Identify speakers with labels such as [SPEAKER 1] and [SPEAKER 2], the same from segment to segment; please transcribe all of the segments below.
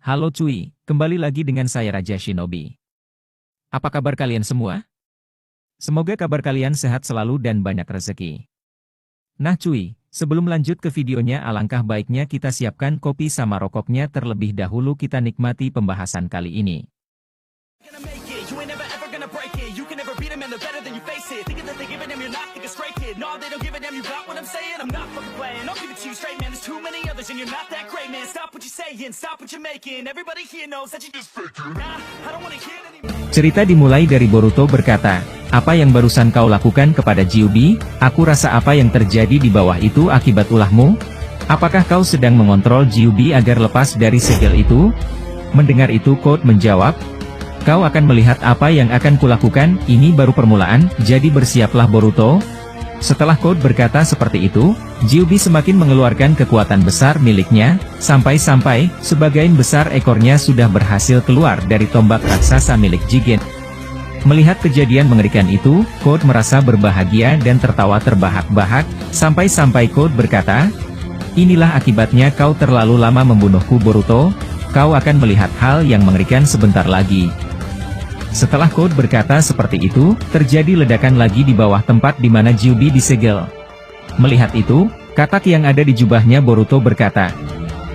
[SPEAKER 1] Halo cuy, kembali lagi dengan saya Raja Shinobi. Apa kabar kalian semua? Semoga kabar kalian sehat selalu dan banyak rezeki. Nah cuy, sebelum lanjut ke videonya alangkah baiknya kita siapkan kopi sama rokoknya terlebih dahulu kita nikmati pembahasan kali ini. Cerita dimulai dari Boruto berkata, apa yang barusan kau lakukan kepada Gyubi? Aku rasa apa yang terjadi di bawah itu akibat ulahmu? Apakah kau sedang mengontrol Gyubi agar lepas dari segel itu? Mendengar itu Code menjawab, kau akan melihat apa yang akan kulakukan, ini baru permulaan, jadi bersiaplah Boruto. Setelah Code berkata seperti itu, Gyubi semakin mengeluarkan kekuatan besar miliknya, sampai-sampai, sebagian besar ekornya sudah berhasil keluar dari tombak raksasa milik Jigen. Melihat kejadian mengerikan itu, Code merasa berbahagia dan tertawa terbahak-bahak, sampai-sampai Code berkata, inilah akibatnya kau terlalu lama membunuhku Boruto, kau akan melihat hal yang mengerikan sebentar lagi. Setelah Code berkata seperti itu, terjadi ledakan lagi di bawah tempat di mana Gyubi disegel. Melihat itu, katak yang ada di jubahnya Boruto berkata,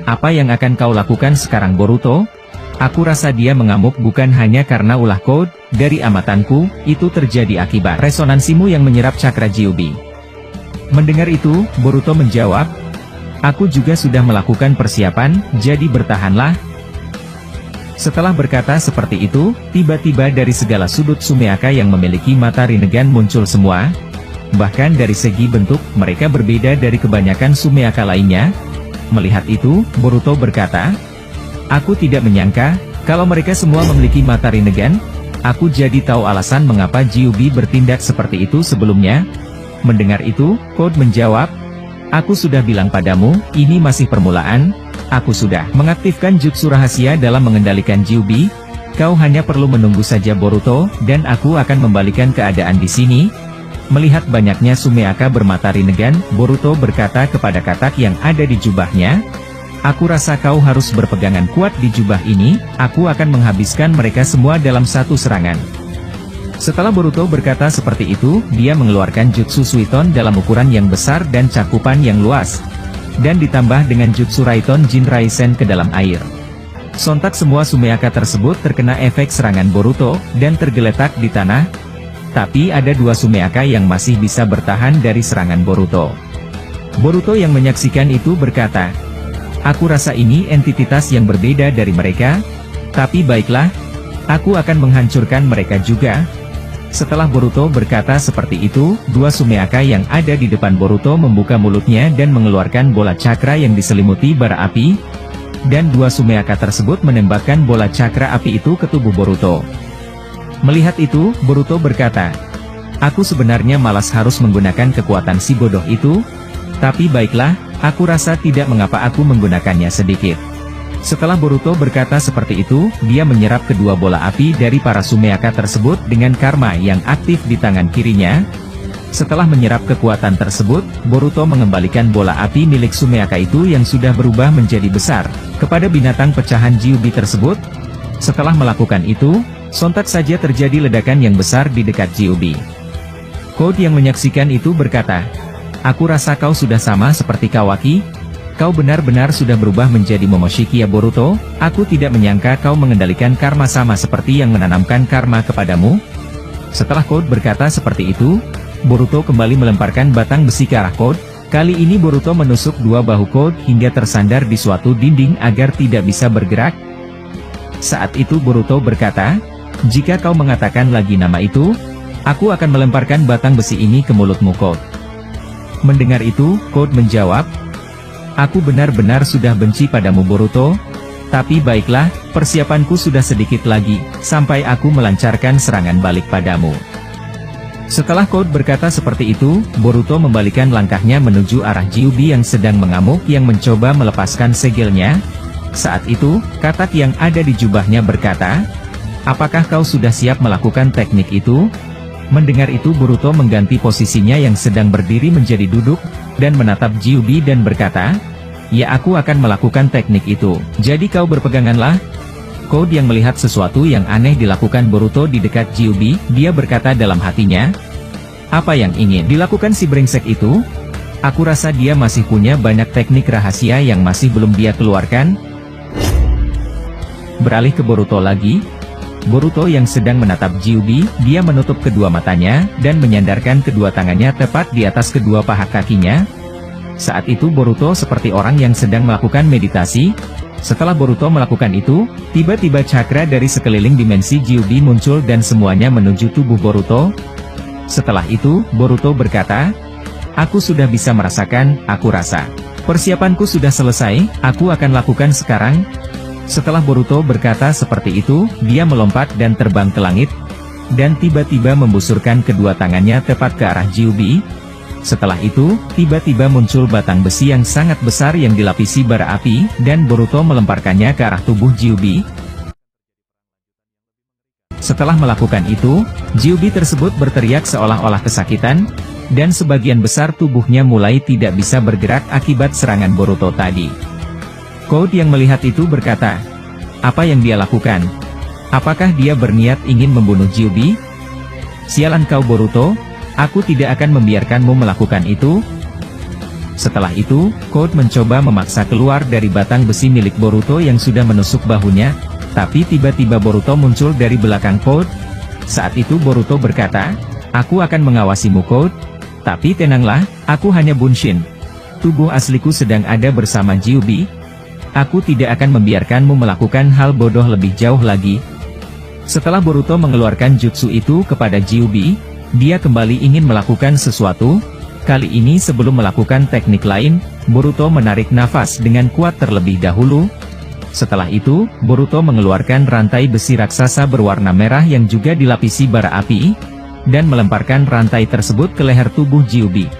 [SPEAKER 1] apa yang akan kau lakukan sekarang Boruto? Aku rasa dia mengamuk bukan hanya karena ulah Code, dari amatanku, itu terjadi akibat resonansimu yang menyerap cakra Gyubi. Mendengar itu, Boruto menjawab, aku juga sudah melakukan persiapan, jadi bertahanlah. Setelah berkata seperti itu, tiba-tiba dari segala sudut Sumeaka yang memiliki mata Rinnegan muncul semua. Bahkan dari segi bentuk, mereka berbeda dari kebanyakan Sumeaka lainnya. Melihat itu, Boruto berkata, aku tidak menyangka, kalau mereka semua memiliki mata Rinnegan, aku jadi tahu alasan mengapa Gyubi bertindak seperti itu sebelumnya. Mendengar itu, Code menjawab, aku sudah bilang padamu, ini masih permulaan. Aku sudah mengaktifkan jutsu rahasia dalam mengendalikan Gyubi. Kau hanya perlu menunggu saja Boruto, dan aku akan membalikan keadaan di sini. Melihat banyaknya Sumeaka bermata Rinnegan, Boruto berkata kepada katak yang ada di jubahnya, aku rasa kau harus berpegangan kuat di jubah ini, aku akan menghabiskan mereka semua dalam satu serangan. Setelah Boruto berkata seperti itu, dia mengeluarkan jutsu Suiton dalam ukuran yang besar dan cakupan yang luas. Dan ditambah dengan jutsu Raiton Jinraisen ke dalam air. Sontak semua Sumeaka tersebut terkena efek serangan Boruto, dan tergeletak di tanah. Tapi ada dua Sumeaka yang masih bisa bertahan dari serangan Boruto. Boruto yang menyaksikan itu berkata, aku rasa ini entitas yang berbeda dari mereka, tapi baiklah, aku akan menghancurkan mereka juga. Setelah Boruto berkata seperti itu, dua Sumeaka yang ada di depan Boruto membuka mulutnya dan mengeluarkan bola cakra yang diselimuti bara api. Dan dua Sumeaka tersebut menembakkan bola cakra api itu ke tubuh Boruto. Melihat itu, Boruto berkata, aku sebenarnya malas harus menggunakan kekuatan si bodoh itu. Tapi baiklah, aku rasa tidak mengapa aku menggunakannya sedikit. Setelah Boruto berkata seperti itu, dia menyerap kedua bola api dari para Sumeaka tersebut dengan karma yang aktif di tangan kirinya. Setelah menyerap kekuatan tersebut, Boruto mengembalikan bola api milik Sumeaka itu yang sudah berubah menjadi besar, kepada binatang pecahan Gyubi tersebut. Setelah melakukan itu, sontak saja terjadi ledakan yang besar di dekat Gyubi. Code yang menyaksikan itu berkata, aku rasa kau sudah sama seperti Kawaki. Kau benar-benar sudah berubah menjadi Momoshiki ya Boruto, aku tidak menyangka kau mengendalikan karma sama seperti yang menanamkan karma kepadamu. Setelah Code berkata seperti itu, Boruto kembali melemparkan batang besi ke arah Code. Kali ini Boruto menusuk dua bahu Code hingga tersandar di suatu dinding agar tidak bisa bergerak. Saat itu Boruto berkata, jika kau mengatakan lagi nama itu, aku akan melemparkan batang besi ini ke mulutmu Code. Mendengar itu, Code menjawab, aku benar-benar sudah benci padamu Boruto, tapi baiklah, persiapanku sudah sedikit lagi, sampai aku melancarkan serangan balik padamu. Setelah Code berkata seperti itu, Boruto membalikan langkahnya menuju arah Gyubi yang sedang mengamuk yang mencoba melepaskan segelnya. Saat itu, katak yang ada di jubahnya berkata, apakah kau sudah siap melakukan teknik itu? Mendengar itu Boruto mengganti posisinya yang sedang berdiri menjadi duduk, dan menatap Gyubi dan berkata, Ya, aku akan melakukan teknik itu. Jadi kau berpeganganlah. Code yang melihat sesuatu yang aneh dilakukan Boruto di dekat Gyubi, dia berkata dalam hatinya, apa yang ingin dilakukan si brengsek itu? Aku rasa dia masih punya banyak teknik rahasia yang masih belum dia keluarkan. Beralih ke Boruto lagi. Boruto yang sedang menatap Gyubi, dia menutup kedua matanya, dan menyandarkan kedua tangannya tepat di atas kedua paha kakinya. Saat itu Boruto seperti orang yang sedang melakukan meditasi. Setelah Boruto melakukan itu, tiba-tiba cakra dari sekeliling dimensi Gyubi muncul dan semuanya menuju tubuh Boruto. Setelah itu, Boruto berkata, aku sudah bisa merasakan, aku rasa. Persiapanku sudah selesai, aku akan lakukan sekarang. Setelah Boruto berkata seperti itu, dia melompat dan terbang ke langit, dan tiba-tiba membusurkan kedua tangannya tepat ke arah Gyubi. Setelah itu, tiba-tiba muncul batang besi yang sangat besar yang dilapisi bara api, dan Boruto melemparkannya ke arah tubuh Gyubi. Setelah melakukan itu, Gyubi tersebut berteriak seolah-olah kesakitan, dan sebagian besar tubuhnya mulai tidak bisa bergerak akibat serangan Boruto tadi. Code yang melihat itu berkata, apa yang dia lakukan? Apakah dia berniat ingin membunuh Gyubi? Sialan kau Boruto, aku tidak akan membiarkanmu melakukan itu. Setelah itu, Code mencoba memaksa keluar dari batang besi milik Boruto yang sudah menusuk bahunya, tapi tiba-tiba Boruto muncul dari belakang Code. Saat itu Boruto berkata, aku akan mengawasimu Code, tapi tenanglah, aku hanya Bunshin. Tubuh asliku sedang ada bersama Gyubi. Aku tidak akan membiarkanmu melakukan hal bodoh lebih jauh lagi. Setelah Boruto mengeluarkan jutsu itu kepada Gyubi, dia kembali ingin melakukan sesuatu. Kali ini sebelum melakukan teknik lain, Boruto menarik nafas dengan kuat terlebih dahulu. Setelah itu, Boruto mengeluarkan rantai besi raksasa berwarna merah yang juga dilapisi bara api, dan melemparkan rantai tersebut ke leher tubuh Gyubi.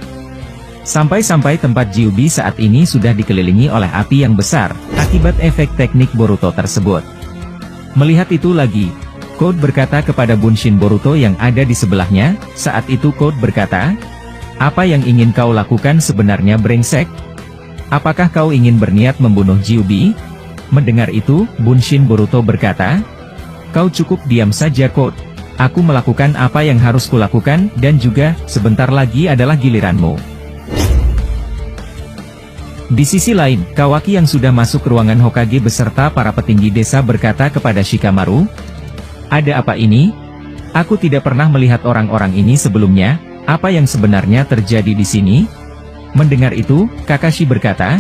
[SPEAKER 1] Sampai-sampai tempat Gyubi saat ini sudah dikelilingi oleh api yang besar, akibat efek teknik Boruto tersebut. Melihat itu lagi, Code berkata kepada Bunshin Boruto yang ada di sebelahnya. Saat itu Code berkata, apa yang ingin kau lakukan sebenarnya brengsek? Apakah kau ingin berniat membunuh Gyubi? Mendengar itu, Bunshin Boruto berkata, kau cukup diam saja Code. Aku melakukan apa yang harus kulakukan, dan juga, sebentar lagi adalah giliranmu. Di sisi lain, Kawaki yang sudah masuk ruangan Hokage beserta para petinggi desa berkata kepada Shikamaru, ada apa ini? Aku tidak pernah melihat orang-orang ini sebelumnya, apa yang sebenarnya terjadi di sini? Mendengar itu, Kakashi berkata,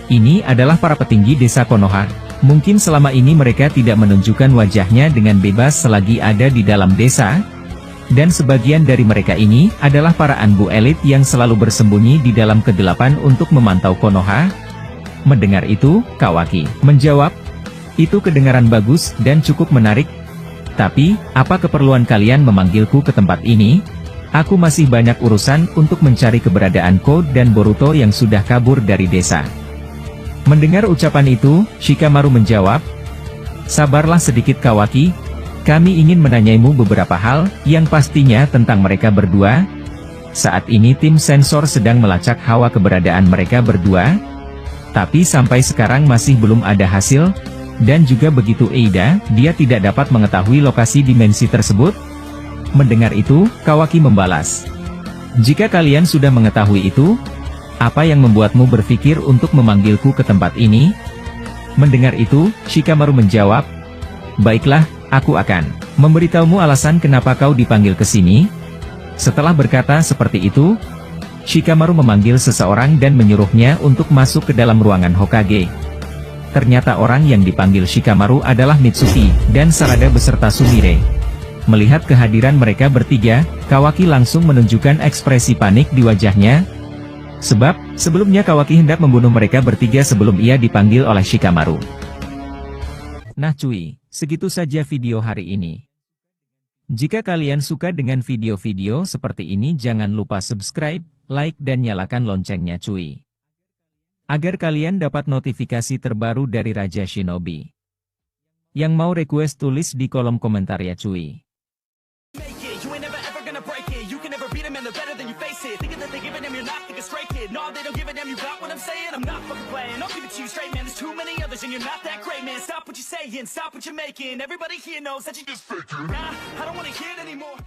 [SPEAKER 1] ini adalah para petinggi desa Konoha. Mungkin selama ini mereka tidak menunjukkan wajahnya dengan bebas selagi ada di dalam desa. Dan sebagian dari mereka ini adalah para anbu elit yang selalu bersembunyi di dalam kegelapan untuk memantau Konoha. Mendengar itu, Kawaki menjawab, itu kedengaran bagus dan cukup menarik. Tapi, apa keperluan kalian memanggilku ke tempat ini? Aku masih banyak urusan untuk mencari keberadaan Code dan Boruto yang sudah kabur dari desa. Mendengar ucapan itu, Shikamaru menjawab, sabarlah sedikit Kawaki. Kami ingin menanyaimu beberapa hal, yang pastinya tentang mereka berdua. Saat ini tim sensor sedang melacak hawa keberadaan mereka berdua. Tapi sampai sekarang masih belum ada hasil. Dan juga begitu Eida, dia tidak dapat mengetahui lokasi dimensi tersebut. Mendengar itu, Kawaki membalas, jika kalian sudah mengetahui itu, apa yang membuatmu berpikir untuk memanggilku ke tempat ini? Mendengar itu, Shikamaru menjawab, baiklah, aku akan memberitahumu alasan kenapa kau dipanggil ke sini. Setelah berkata seperti itu, Shikamaru memanggil seseorang dan menyuruhnya untuk masuk ke dalam ruangan Hokage. Ternyata orang yang dipanggil Shikamaru adalah Mitsuki dan Sarada beserta Sumire. Melihat kehadiran mereka bertiga, Kawaki langsung menunjukkan ekspresi panik di wajahnya. Sebab, sebelumnya Kawaki hendak membunuh mereka bertiga sebelum ia dipanggil oleh Shikamaru. Nah cuy, segitu saja video hari ini. Jika kalian suka dengan video-video seperti ini jangan lupa subscribe, like dan nyalakan loncengnya cuy. Agar kalian dapat notifikasi terbaru dari Raja Shinobi. Yang mau request tulis di kolom komentar ya cuy. You ain't never ever gonna break it. You can never beat 'em and they're better than you face it. Thinking that they're giving 'em, you're not thinking straight.
[SPEAKER 2] it. No, they don't give a damn, you got what I'm saying? I'm not fucking playing, I'll give it to you straight, man. There's too many others and you're not that great, man. Stop what you're saying, stop what you're making. Everybody here knows that you just faking. Nah, I don't wanna hear it anymore.